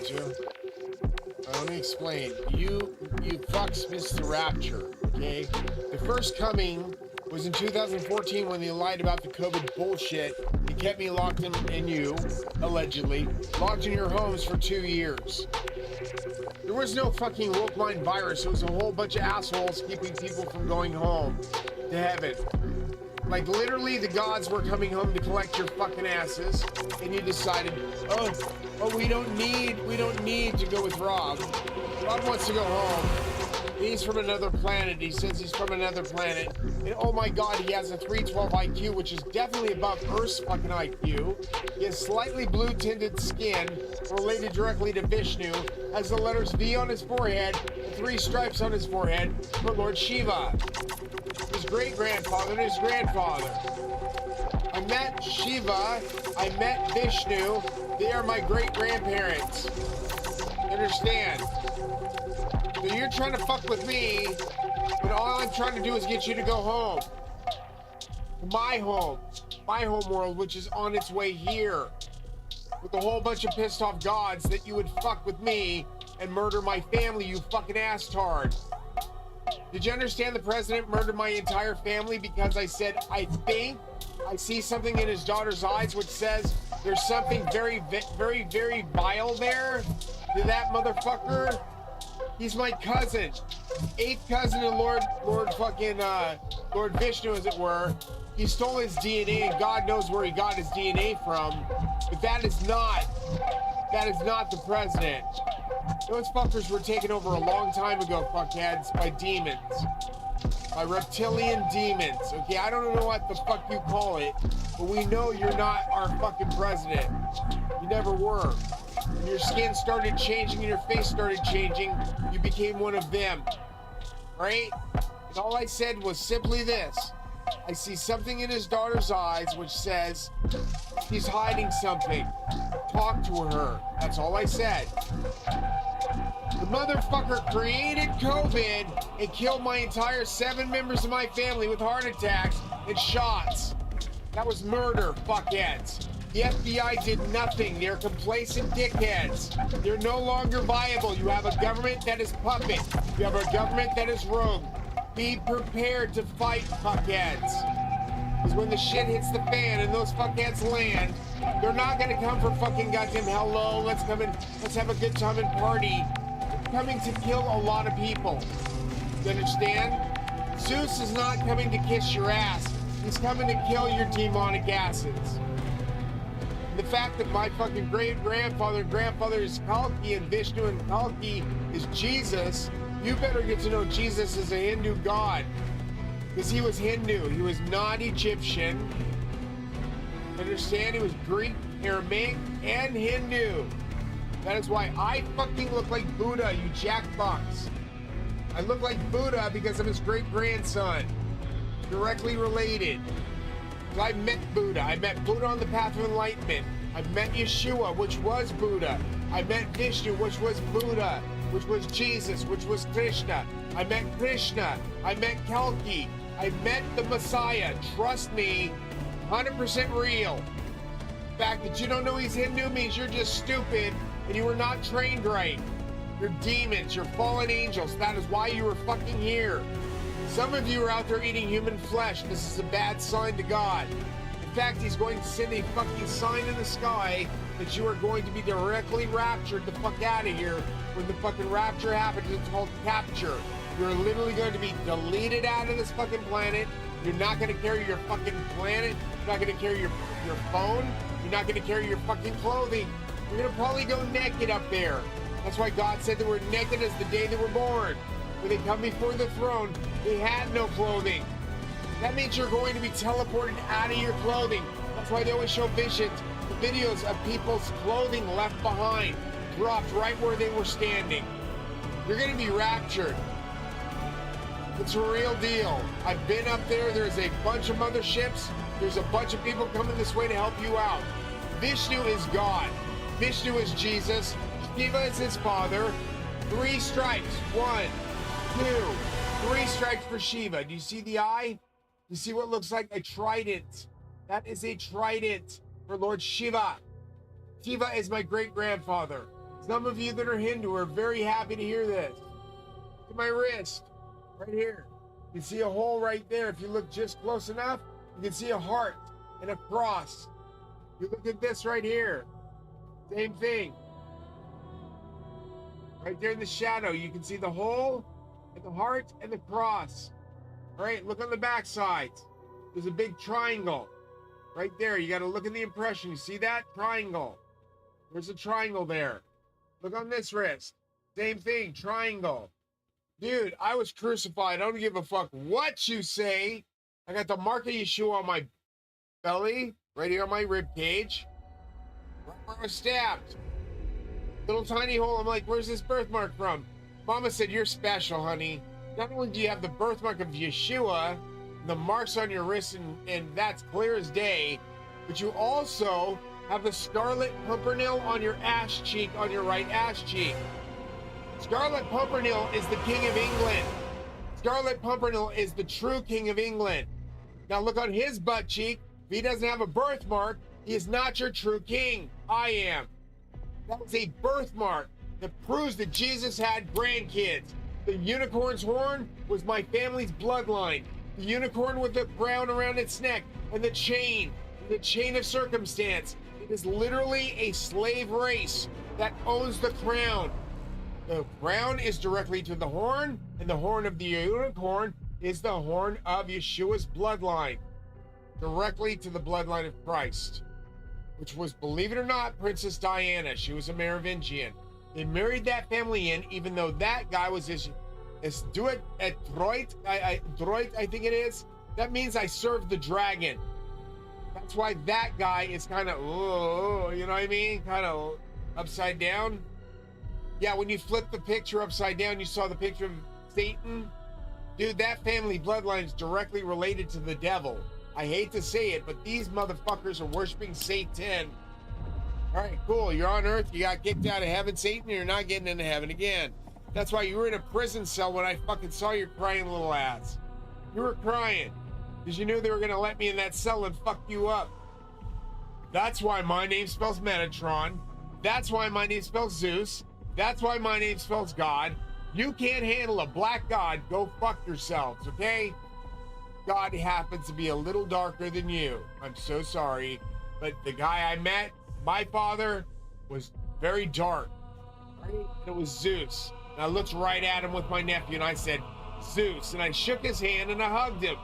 to. Let me explain. You fucks missed the rapture, okay? The first coming was in 2014 when they lied about the COVID bullshit. They kept me locked in, and you, allegedly, locked in your homes for 2 years. There was no fucking woke mind virus. It was a whole bunch of assholes keeping people from going home to heaven. Like, literally, the gods were coming home to collect your fucking asses, and you decided, oh, we don't need to go with Rob. Rob wants to go home. He's from another planet. He says he's from another planet. And oh my god, he has a 312 IQ, which is definitely above Earth's fucking IQ. He has slightly blue-tinted skin, related directly to Vishnu, has the letters V on his forehead, and 3 stripes on his forehead for Lord Shiva. His great-grandfather and his grandfather. I met Shiva, I met Vishnu, they are my great-grandparents. Understand? So you're trying to fuck with me, but all I'm trying to do is get you to go home. My home world, which is on its way here. With a whole bunch of pissed off gods that you would fuck with me and murder my family, you fucking ass-tard. Did you understand the president murdered my entire family because I said, I think I see something in his daughter's eyes which says there's something very, very, very vile there to that motherfucker? He's my cousin. 8th cousin to Lord Vishnu, as it were. He stole his DNA, and God knows where he got his DNA from. But that is not the president. Those fuckers were taken over a long time ago, fuckheads, by demons. By reptilian demons. Okay, I don't know what the fuck you call it, but we know you're not our fucking president. You never were. When your skin started changing and your face started changing, you became one of them. Right? And all I said was simply this. I see something in his daughter's eyes which says he's hiding something. Talk to her. That's all I said. The motherfucker created COVID and killed my entire 7 members of my family with heart attacks and shots. That was murder, fuckheads. The FBI did nothing. They're complacent dickheads. They're no longer viable. You have a government that is puppet. You have a government that is rogue. Be prepared to fight, fuckheads. Because when the shit hits the fan and those fuckheads land, they're not gonna come for fucking goddamn hello, let's come in, let's have a good time and party. They're coming to kill a lot of people. You understand? Zeus is not coming to kiss your ass. He's coming to kill your demonic asses. The fact that my fucking great-grandfather and grandfather is Kalki and Vishnu and Kalki is Jesus, you better get to know Jesus as a Hindu god. Because he was Hindu. He was not Egyptian. Understand? He was Greek, Aramaic, and Hindu. That is why I fucking look like Buddha, you jackbox. I look like Buddha because I'm his great-grandson. Directly related. I met Buddha. I met Buddha on the path of enlightenment. I met Yeshua, which was Buddha. I met Vishnu, which was Buddha, which was Jesus, which was Krishna. I met Krishna. I met Kalki. I met the Messiah. Trust me, 100% real. The fact that you don't know he's Hindu means you're just stupid and you were not trained right. You're demons. You're fallen angels. That is why you were fucking here. Some of you are out there eating human flesh. This is a bad sign to God. In fact, he's going to send a fucking sign in the sky that you are going to be directly raptured the fuck out of here. When the fucking rapture happens, it's called capture. You're literally going to be deleted out of this fucking planet. You're not going to carry your fucking planet. You're not going to carry your phone. You're not going to carry your fucking clothing. You're going to probably go naked up there. That's why God said they were naked as the day they were born. When they come before the throne, they had no clothing. That means you're going to be teleported out of your clothing. That's why they always show visions, the videos of people's clothing left behind, dropped right where they were standing. You're going to be raptured. It's a real deal. I've been up there. There's a bunch of motherships. There's a bunch of people coming this way to help you out. Vishnu is God. Vishnu is Jesus. Shiva is his father. 3 stripes. 1, 2, 3 stripes for Shiva. Do you see the eye? You see what looks like a trident? That is a trident for Lord Shiva. Shiva is my great-grandfather. Some of you that are Hindu are very happy to hear this. Look at my wrist, right here. You can see a hole right there. If you look just close enough, you can see a heart and a cross. You look at this right here. Same thing. Right there in the shadow, you can see the hole and the heart and the cross. All right, look on the back side. There's a big triangle right there. You got to look at the impression. You see that triangle? There's a triangle there. Look on this wrist. Same thing, triangle. Dude, I was crucified. I don't give a fuck what you say. I got the mark of Yeshua on my belly, right here on my rib cage. Right where I was stabbed. Little tiny hole. I'm like, where's this birthmark from? Mama said, you're special, honey. Not only do you have the birthmark of Yeshua, the marks on your wrist, and that's clear as day, but you also have the Scarlet Pimpernel on your ass cheek, on your right ass cheek. Scarlet Pimpernel is the King of England. Scarlet Pimpernel is the true King of England. Now look on his butt cheek. If he doesn't have a birthmark, he is not your true king. I am. That was a birthmark that proves that Jesus had grandkids. The unicorn's horn was my family's bloodline. The unicorn with the crown around its neck and the chain of circumstance. It is literally a slave race that owns the crown. The crown is directly to the horn, and the horn of the unicorn is the horn of Yeshua's bloodline, directly to the bloodline of Christ, which was, believe it or not, Princess Diana. She was a Merovingian. They married that family in, even though that guy was this Droit, I think it is. That means I served the dragon. That's why that guy is kind of, you know what I mean? Kind of upside down. Yeah, when you flip the picture upside down, you saw the picture of Satan. Dude, that family bloodline is directly related to the devil. I hate to say it, but these motherfuckers are worshiping Satan. All right, cool. You're on earth. You got kicked out of heaven, Satan. You're not getting into heaven again. That's why you were in a prison cell when I fucking saw your crying little ass. You were crying because you knew they were going to let me in that cell and fuck you up. That's why my name spells Metatron. That's why my name spells Zeus. That's why my name spells God. You can't handle a black God. Go fuck yourselves, okay? God happens to be a little darker than you. I'm so sorry. But the guy I met, my father, was very dark. Right? It was Zeus. And I looked right at him with my nephew and I said, Zeus. And I shook his hand and I hugged him.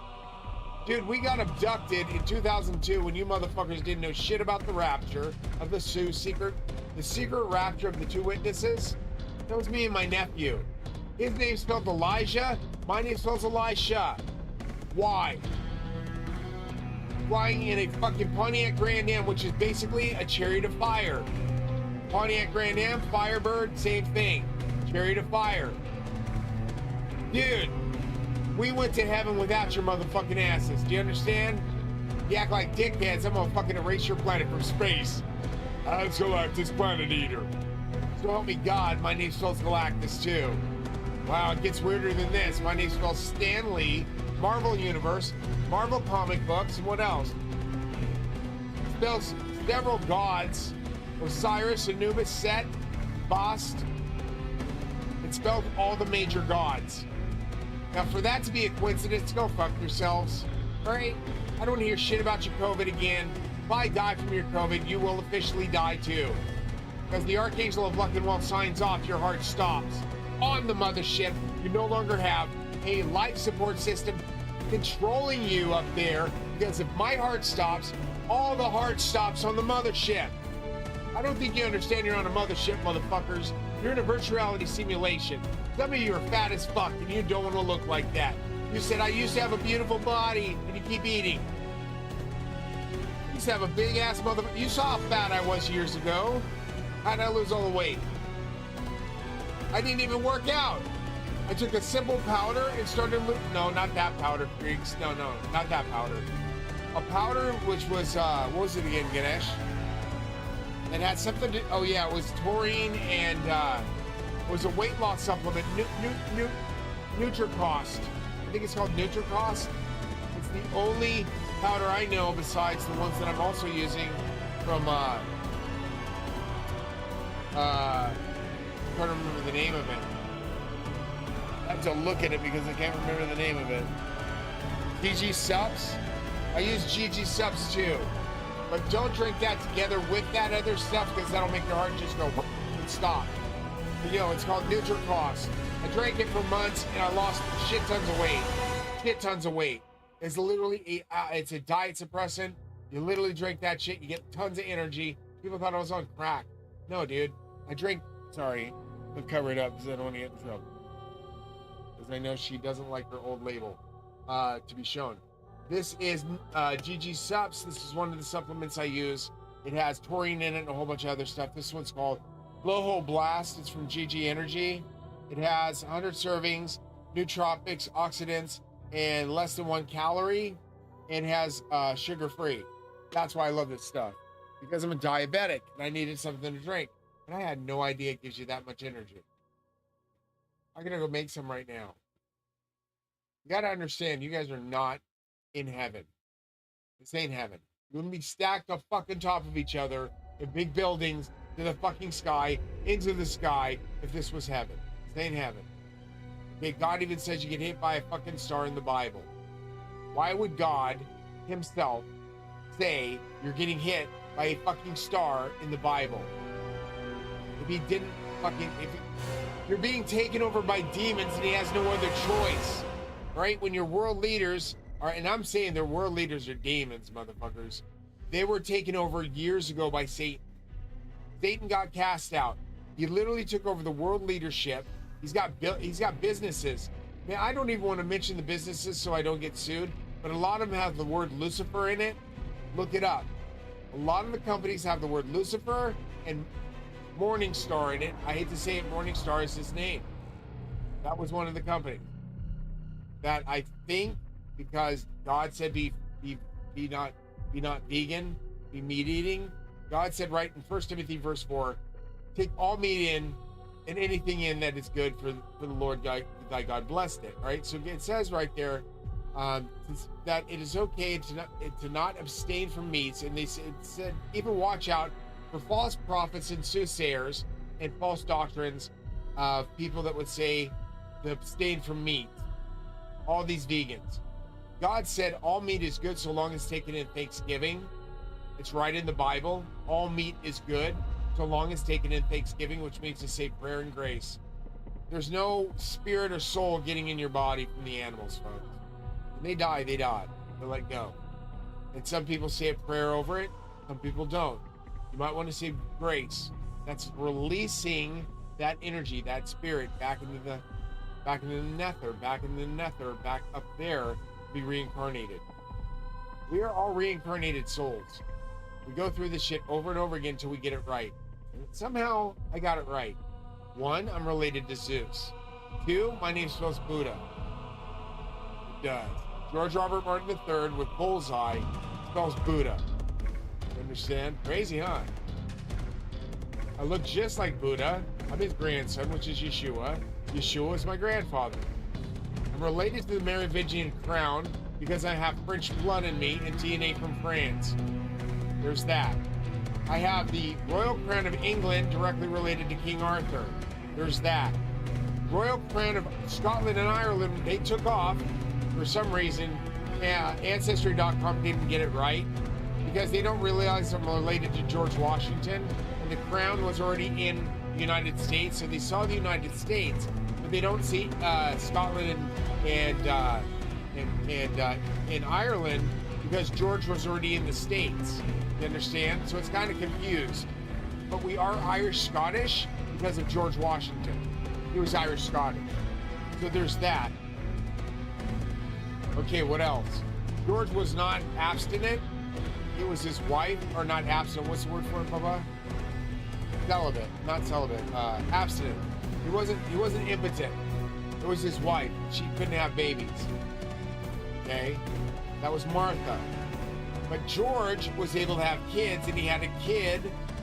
Dude, we got abducted in 2002 when you motherfuckers didn't know shit about the rapture of the secret rapture of the two witnesses. That was me and my nephew. His name spelled Elijah. My name spells Elisha. Why? Flying in a fucking Pontiac Grand Am, which is basically a chariot of fire. Pontiac Grand Am, Firebird, same thing. Chariot of fire. Dude, we went to heaven without your motherfucking asses. Do you understand? You act like dickheads, I'm gonna fucking erase your planet from space. I'm Galactus Planet Eater. So help me God, my name spells Galactus too. Wow, it gets weirder than this. My name spells Stan Lee, Marvel Universe, Marvel comic books, and what else? It spells several gods: Osiris, Anubis, Set, Bast. It spelled all the major gods. Now, for that to be a coincidence, go fuck yourselves. All right? I don't want to hear shit about your COVID again. If I die from your COVID, you will officially die too. Because the Archangel of Luck and Wealth signs off, your heart stops. On the mothership, you no longer have a life support system controlling you up there, because if my heart stops, all the heart stops on the mothership. I don't think you understand you're on a mothership, motherfuckers. You're in a virtual reality simulation. Some of you are fat as fuck and you don't want to look like that. You said, I used to have a beautiful body, and you keep eating. I used to have a big ass motherfucker. You saw how fat I was years ago. How'd I lose all the weight? I didn't even work out. I took a simple powder and started, no, not that powder, freaks. No, not that powder. A powder which was, what was it again, Ganesh? It had something to, oh yeah, it was taurine and, it was a weight loss supplement, Nutricost. I think it's called Nutricost. It's the only powder I know besides the ones that I'm also using from, I'm trying to remember the name of it. I have to look at it because I can't remember the name of it. GG Subs? I use GG Subs too. But don't drink that together with that other stuff because that'll make your heart just go and stop. But, you know, it's called Nutricross. I drank it for months and I lost shit tons of weight. Shit tons of weight. It's literally it's a diet suppressant. You literally drink that shit, you get tons of energy. People thought I was on crack. No, dude. I drink. Sorry, I'll cover it up because I don't want to get in trouble. Because I know she doesn't like her old label to be shown. This is GG Subs. This is one of the supplements I use. It has taurine in it and a whole bunch of other stuff. This one's called Blowhole Blast. It's from GG Energy. It has 100 servings, nootropics, oxidants, and less than 1 calorie. It has sugar-free. That's why I love this stuff. Because I'm a diabetic and I needed something to drink. And I had no idea it gives you that much energy. I'm going to go make some right now. You got to understand, you guys are not in heaven. This ain't heaven. You're going to be stacked up fucking top of each other in big buildings to the fucking sky, into the sky, if this was heaven. This ain't heaven. Okay, God even says you get hit by a fucking star in the Bible. Why would God himself say you're getting hit by a fucking star in the Bible? If he didn't fucking... You're being taken over by demons and he has no other choice. Right? When your world leaders are... And I'm saying their world leaders are demons, motherfuckers. They were taken over years ago by Satan. Satan got cast out. He literally took over the world leadership. He's got businesses. Man, I don't even want to mention the businesses so I don't get sued, but a lot of them have the word Lucifer in it. Look it up. A lot of the companies have the word Lucifer and Morningstar in it. I hate to say it, Morningstar is his name. That was one of the companies that I think, because God said be not vegan, be meat eating. God said right in 1 Timothy verse 4, take all meat in and anything in that is good for the Lord thy God blessed it. Right? So it says right there that it is okay to not abstain from meats. And it said even watch out for false prophets and soothsayers and false doctrines of people that would say to abstain from meat. All these vegans. God said all meat is good so long as taken in Thanksgiving. It's right in the Bible. All meat is good so long as taken in Thanksgiving, which means to say prayer and grace. There's no spirit or soul getting in your body from the animals, folks. When they die, they die. They're let go. And some people say a prayer over it. Some people don't. You might want to say grace. That's releasing that energy, that spirit back into the nether, back up there to be reincarnated. We are all reincarnated souls. We go through this shit over and over again until we get it right. And somehow I got it right. 1, I'm related to Zeus. 2, my name spells Buddha. It does. George Robert Martin III with bullseye spells Buddha. You understand? Crazy, huh? I look just like Buddha. I'm his grandson, which is Yeshua. Yeshua is my grandfather. I'm related to the Merovingian crown because I have French blood in me and DNA from France. There's that. I have the Royal Crown of England directly related to King Arthur. There's that. Royal Crown of Scotland and Ireland, they took off for some reason. Ancestry.com didn't get it right because they don't realize I'm related to George Washington, and the crown was already in the United States, so they saw the United States, but they don't see Scotland and Ireland because George was already in the States. You understand? So it's kind of confused. But we are Irish-Scottish because of George Washington. He was Irish-Scottish. So there's that. Okay, what else? George was not abstinent. It was his wife, or not abstinent. What's the word for it, Bubba? Celibate, not celibate. Abstinent. He wasn't impotent. It was his wife. She couldn't have babies. Okay? That was Martha. But George was able to have kids, and he had a kid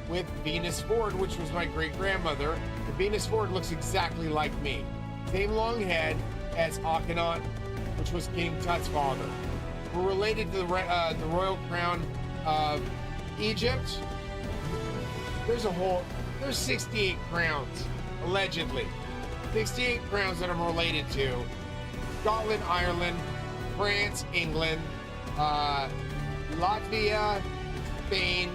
with Venus Ford, which was my great-grandmother. And Venus Ford looks exactly like me. Same long head as Akhenaten, which was King Tut's father. We're related to the royal crown of Egypt. There's 68 crowns. allegedly. 68 crowns that I'm related to. Scotland, Ireland, France, England, Latvia, Spain,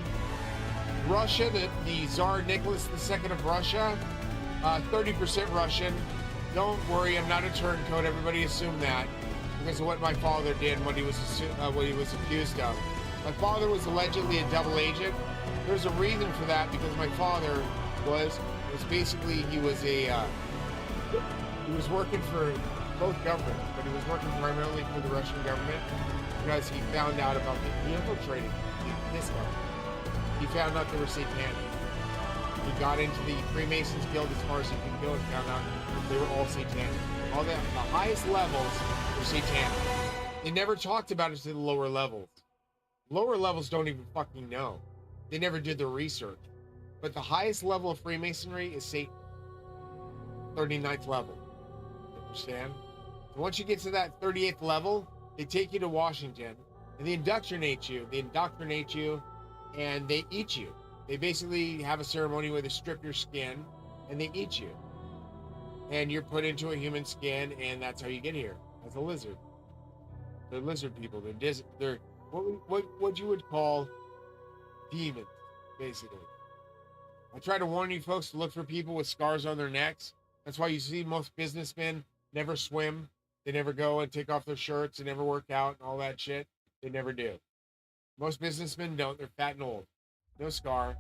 Russia, the Tsar Nicholas II of Russia, 30% Russian. Don't worry, I'm not a turncoat. Everybody assumed that because of what my father did and what he was accused of. My father was allegedly a double agent. There's a reason for that because my father was basically he was working for both governments, but he was working primarily for the Russian government because he found out about he infiltrated this government. He found out they were satanic. He got into the Freemasons Guild as far as he could go and found out they were all satanic. All the highest levels were satanic. They never talked about it to the lower levels. Lower levels don't even fucking know. They never did their research. But the highest level of Freemasonry is Satan. 39th level. You understand? So once you get to that 38th level, they take you to Washington and they indoctrinate you. And they eat you. They basically have a ceremony where they strip your skin and they eat you. And you're put into a human skin, and that's how you get here as a lizard. They're lizard people. They're what you would call demons, basically. I try to warn you folks to look for people with scars on their necks. That's why you see most businessmen never swim. They never go and take off their shirts. They never work out and all that shit. They never do. Most businessmen don't. They're fat and old. No scar.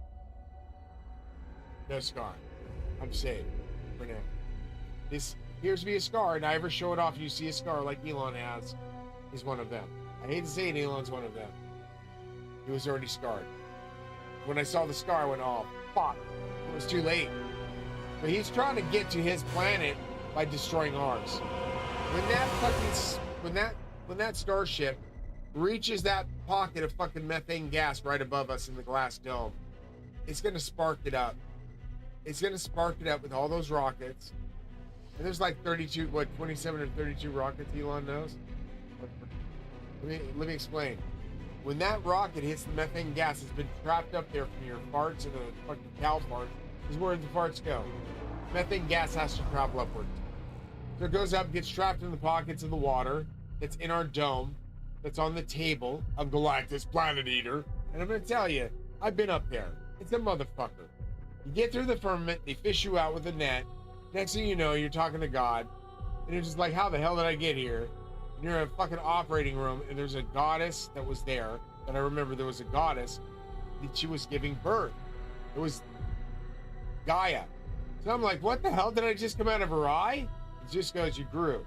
No scar. I'm safe for now. This appears to be a scar, and I ever show it off. You see a scar like Elon has. He's one of them. I hate to say it, Elon's one of them. He was already scarred. When I saw the scar, I went, oh, fuck. It was too late. But he's trying to get to his planet by destroying ours. When that starship reaches that pocket of fucking methane gas right above us in the glass dome, it's gonna spark it up. It's gonna spark it up with all those rockets. And there's like 27 or 32 rockets Elon knows. Let me explain. When that rocket hits the methane gas, it's been trapped up there from your farts and the fucking cow farts. This is where the farts go. Methane gas has to travel upwards. So it goes up, gets trapped in the pockets of the water that's in our dome, that's on the table of Galactus Planet Eater. And I'm gonna tell you, I've been up there. It's a motherfucker. You get through the firmament, they fish you out with a net. Next thing you know, you're talking to God. And you're just like, how the hell did I get here? And you're in a fucking operating room, and there's a goddess that was there. And I remember there was a goddess that she was giving birth. It was Gaia. So I'm like, what the hell? Did I just come out of her eye? It just goes, you grew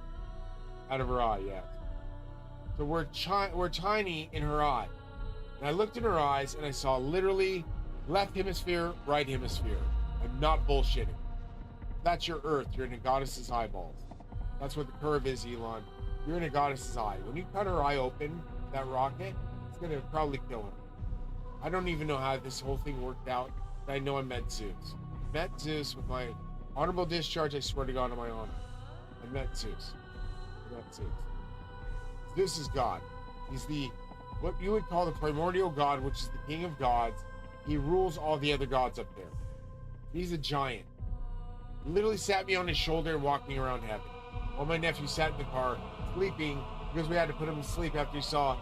out of her eye, yeah. So we're tiny in her eye. And I looked in her eyes and I saw literally left hemisphere, right hemisphere. I'm not bullshitting. That's your Earth. You're in a goddess's eyeballs. That's what the curve is, Elon. You're in a goddess's eye. When you cut her eye open, that rocket, it's going to probably kill her. I don't even know how this whole thing worked out, but I know I met Zeus. I met Zeus with my honorable discharge, I swear to God, on my honor. I met Zeus. Zeus is God. He's what you would call the primordial God, which is the king of gods. He rules all the other gods up there. He's a giant. He literally sat me on his shoulder and walked me around heaven. While my nephew sat in the car, sleeping, because we had to put him to sleep after he saw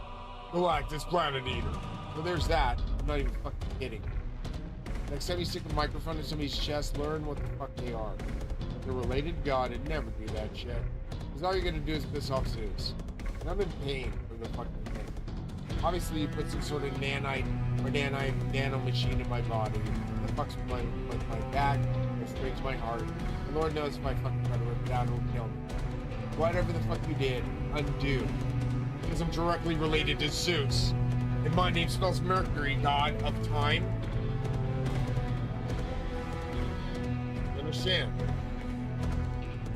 Galactus Planet Eater. So there's that. I'm not even fucking kidding. Next time you stick a microphone in somebody's chest, learn what the fuck they are. They're related to God, and never do that shit. Because all you're gonna do is piss off Zeus. And I'm in pain for the fucking thing. Obviously, you put some sort of nanite or nano machine in my body that fucks with my back, that straights my heart. The Lord knows if I fucking try to rip it out, it'll kill me. Whatever the fuck you did, undo. Because I'm directly related to Zeus. And my name spells Mercury, god of time. You understand?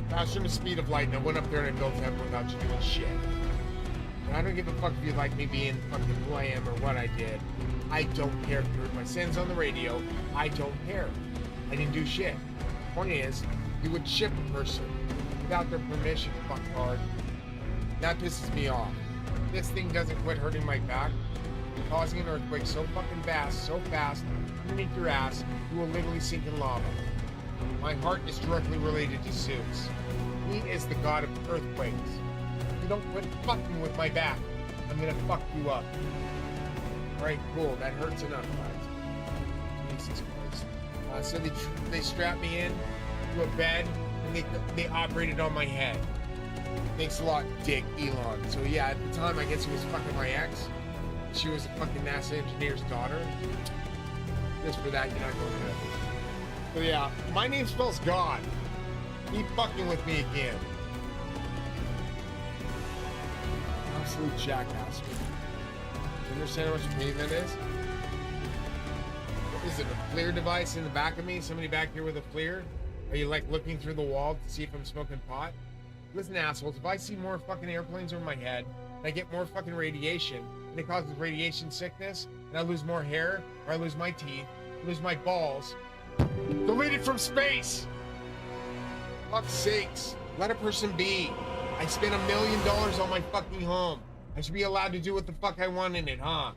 Faster than the speed of light, and I went up there and I built heaven without you doing shit. And I don't give a fuck if you like me being fucking who I am or what I did. I don't care if you heard my sins on the radio. I don't care. I didn't do shit. The point is, you would ship a person without their permission, fucktard. That pisses me off. This thing doesn't quit hurting my back, and causing an earthquake so fucking fast, underneath your ass, you will literally sink in lava. My heart is directly related to Zeus. He is the god of earthquakes. If you don't quit fucking with my back, I'm gonna fuck you up. Alright, cool. That hurts enough, guys. Jesus Christ. So they strapped me in to a bed, and they operated on my head. Thanks a lot, Dick Elon. So yeah, at the time, I guess he was fucking my ex. She was a fucking NASA engineer's daughter. Just for that, you're not going to heaven. So yeah, my name spells God. Keep fucking with me again. Absolute jackass. Do you understand how much pain that is? What is it, a FLIR device in the back of me? Somebody back here with a FLIR? Are you like looking through the wall to see if I'm smoking pot? Listen, assholes, if I see more fucking airplanes over my head, and I get more fucking radiation, and it causes radiation sickness, and I lose more hair, or I lose my teeth, lose my balls, deleted from space! Fuck's sakes, let a person be. I spent $1 million on my fucking home. I should be allowed to do what the fuck I want in it, huh?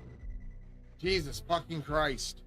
Jesus fucking Christ.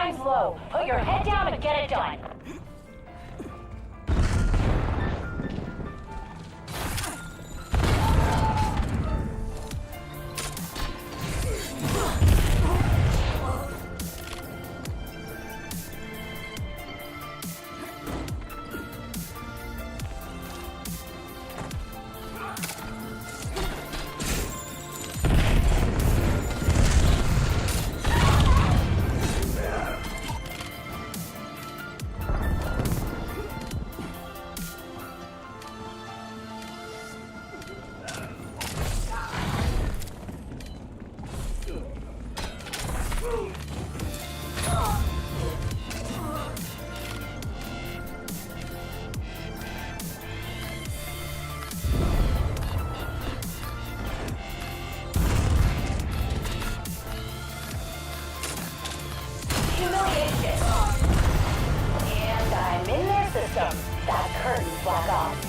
Time's low. Put your head down and get it done. Humiliation. And I'm in their system. That curtain's black off.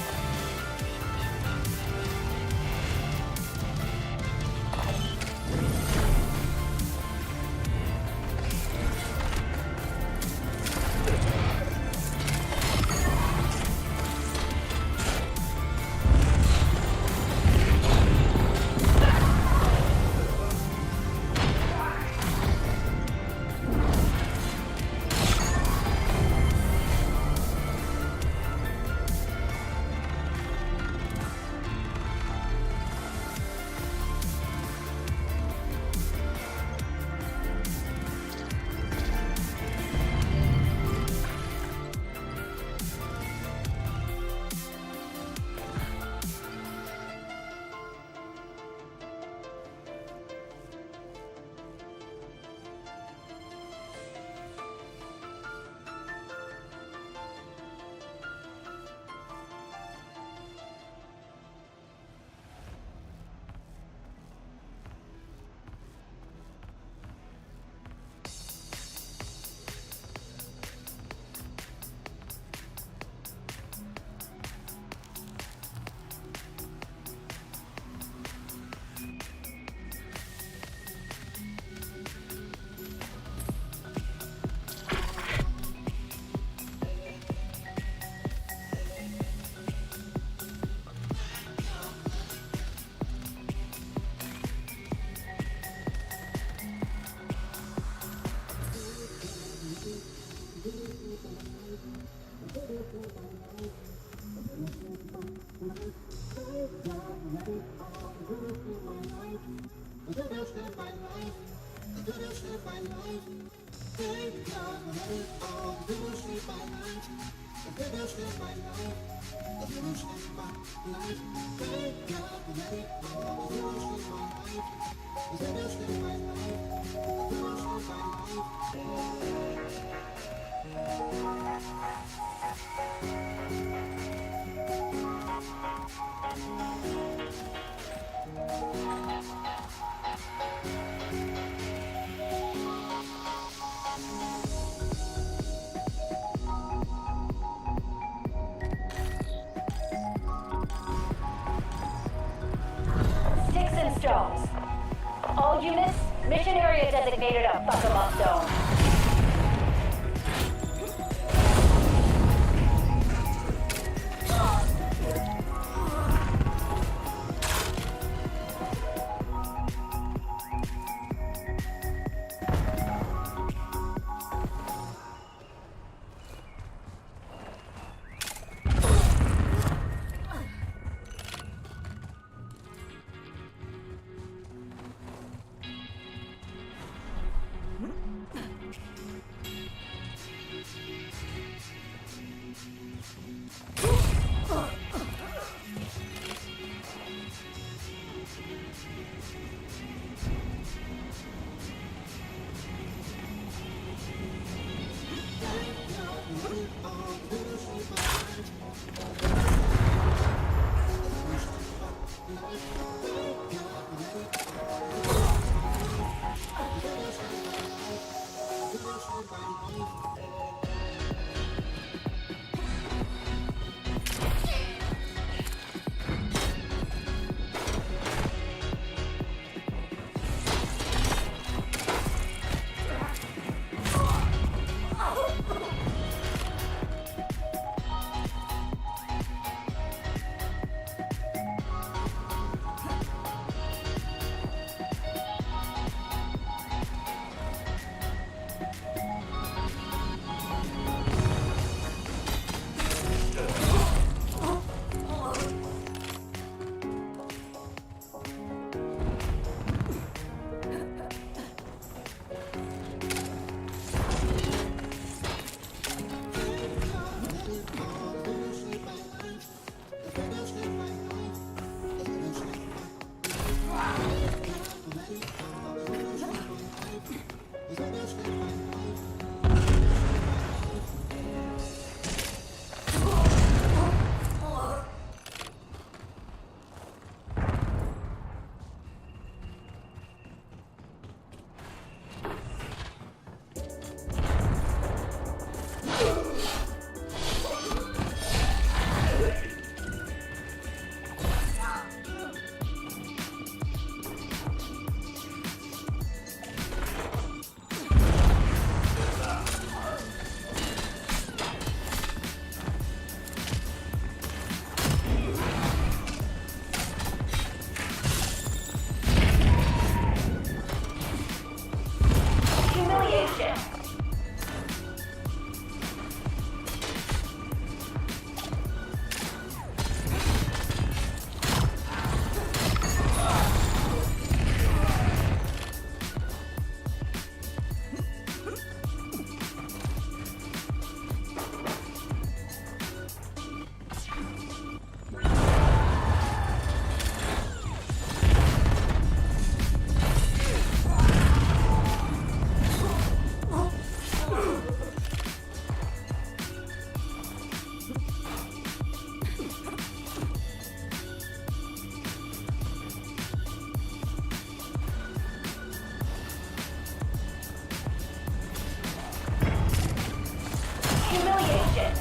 Sticks and stones. All units, mission area designated a fuck 'em up zone. Humiliation. Humiliation.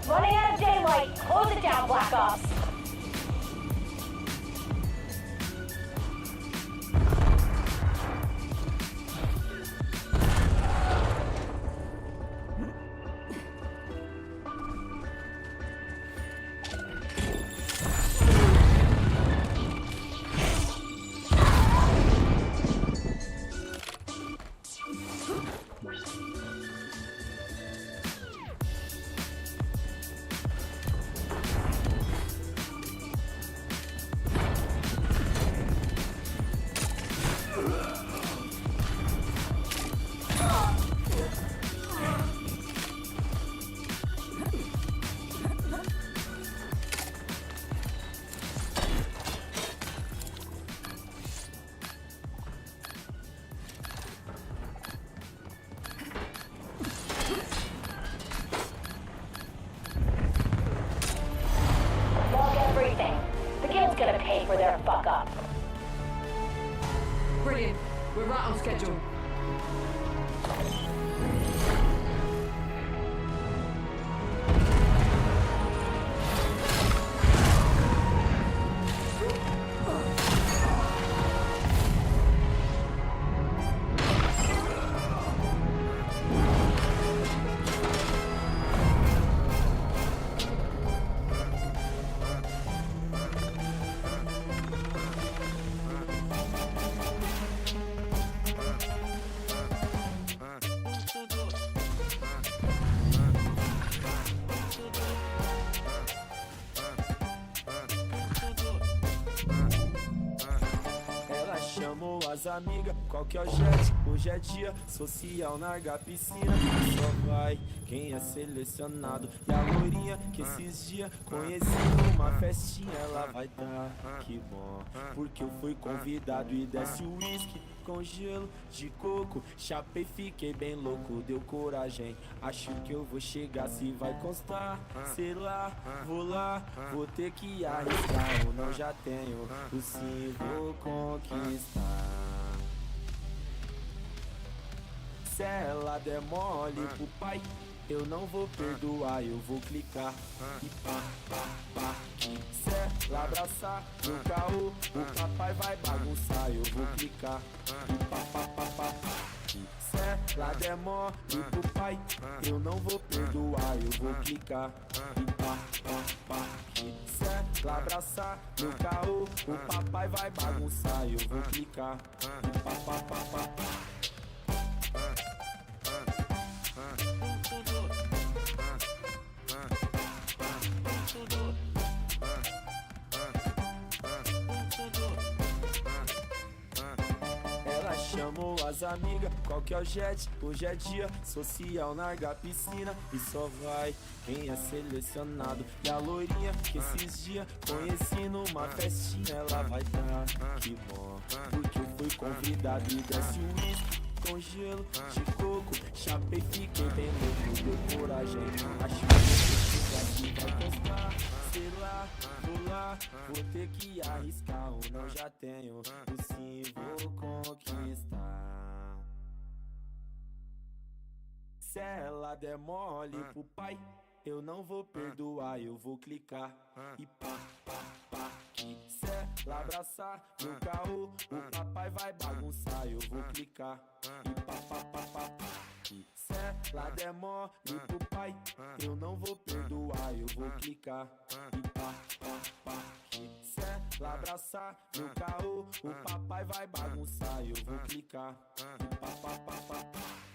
Running out of daylight. Close it down, Black Ops. Log everything. The guild's gonna pay for their fuck up. Brilliant. We're right on schedule. Ela chamou as amigas, qual que é o jet? Hoje é dia social, larga a piscina. Só vai quem é selecionado. E a loirinha que esses dias conheci numa festinha, ela vai dar, que bom, porque eu fui convidado. E desce o uísque com gelo de coco. Chapei, fiquei bem louco, deu coragem. Acho que eu vou chegar, se vai constar. Sei lá, vou ter que arriscar. Ou não já tenho, o sim vou conquistar. Se ela der mole pro pai, eu não vou perdoar, eu vou clicar. E pá, pá, pá. Se ela abraçar no carro, o papai vai bagunçar, eu vou clicar. E pá, pá, pá, pá. Se ela der mole pro pai, eu não vou perdoar, eu vou clicar. E pá, pá, pá. Se ela abraçar no carro, o papai vai bagunçar, eu vou clicar. E pá, pá, pá, pá. Chamou as amigas, qual que é o jet? Hoje é dia social, larga a piscina e só vai quem é selecionado. E a loirinha que esses dias conheci numa festinha, ela vai dar, que bom, porque eu fui convidado e desce o uísque com gelo de coco, chapei, fiquei bem louco, deu coragem, acho que vai gostar, sei lá, vou lá, vou ter que arriscar, ou não já tenho, o sim vou conquistar. Se ela der mole pro pai, eu não vou perdoar, eu vou clicar e pá, pá, pá, que se ela abraçar no carro, o papai vai bagunçar, eu vou clicar e pá, pá, pá, pá, pá, que se ela der mole pro pai, eu não vou perdoar, eu vou clicar e pá, pá, pá, que se ela abraçar no carro, o papai vai bagunçar, eu vou clicar e pá, pá, pá, pá, pá.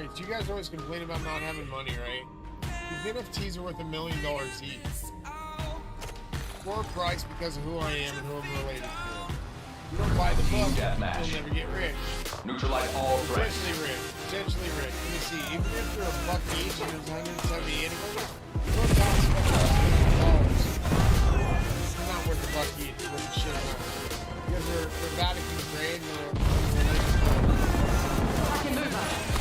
Alright, so you guys always complain about not having money, right? These NFTs are worth $1 million each. Floor price because of who I am and who I'm related to. You don't buy the book, Deathmatch. you'll never get rich. Neutralize all threats. Potentially rich. Potentially rich. Let me see. Even if they're a buck each and there's 178 of them, you don't cost $1,000. It's not worth a buck each. It's worth a shit amount. Because they're Vatican grade and they're I can move her.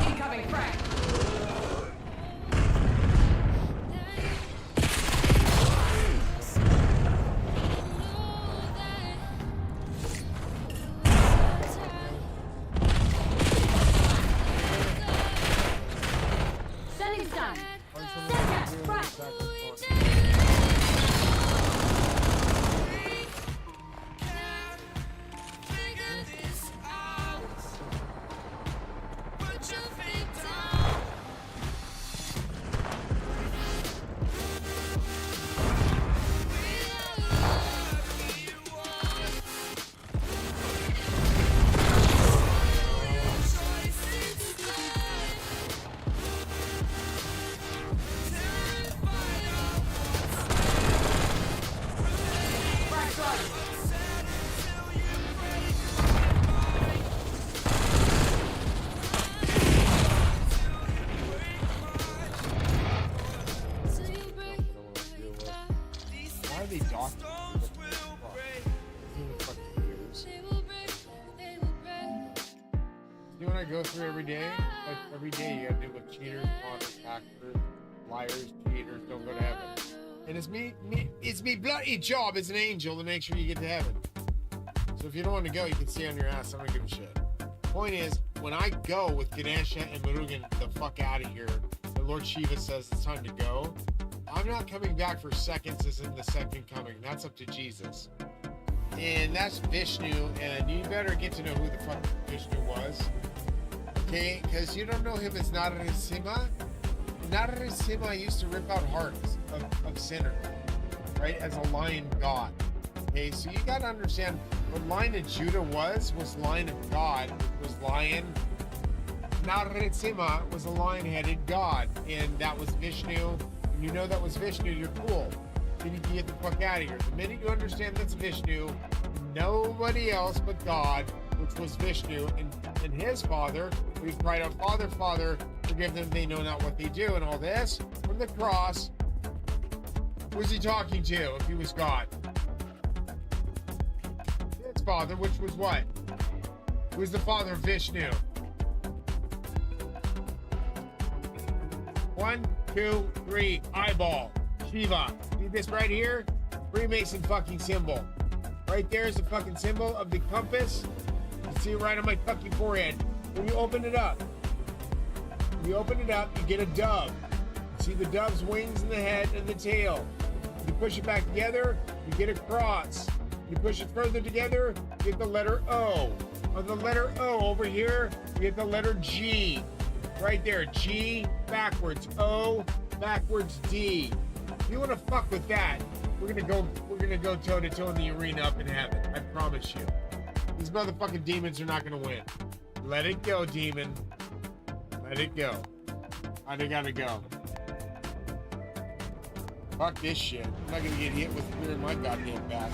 Incoming frag. Sending stun. Send frag. Frag started. Why are they docking? You know what I go through every day? Like every day you gotta deal with cheaters, fraudsters, hackers, liars, cheaters, don't go to heaven. And it's me bloody job as an angel to make sure you get to heaven. So if you don't want to go, you can stay on your ass. I don't give a shit. Point is, when I go with Ganesha and Murugan the fuck out of here, and Lord Shiva says it's time to go, I'm not coming back for seconds as in the second coming. That's up to Jesus. And that's Vishnu, and you better get to know who the fuck Vishnu was. Okay? Because you don't know him as Narasimha. Narasimha used to rip out hearts of sinners, right? As a lion god. Okay, so you gotta understand what Lion of Judah was Lion of God, which was lion. Narasimha was a lion-headed god, and that was Vishnu. And you know that was Vishnu, you're cool. Then you can get the fuck out of here. The minute you understand that's Vishnu, nobody else but God, which was Vishnu, and his father, we cried out, Father, Father, forgive them, they know not what they do, and all this, from the cross, who was he talking to if he was God? His father, which was what? Who was the father of Vishnu? 1, 2, 3, eyeball. Shiva. See this right here? Freemason fucking symbol. Right there is the fucking symbol of the compass. You see it right on my fucking forehead. When you open it up, you get a dove. You see the dove's wings and the head and the tail. You push it back together, you get a cross. You push it further together, you get the letter O. On the letter O over here, you get the letter G. Right there, G backwards, O backwards, D. If you want to fuck with that, we're gonna go toe to toe in the arena up in heaven. I promise you. These motherfucking demons are not gonna win. Let it go, demon. Let it go. I gotta go. Fuck this shit. I'm not gonna get hit with fear in my goddamn back.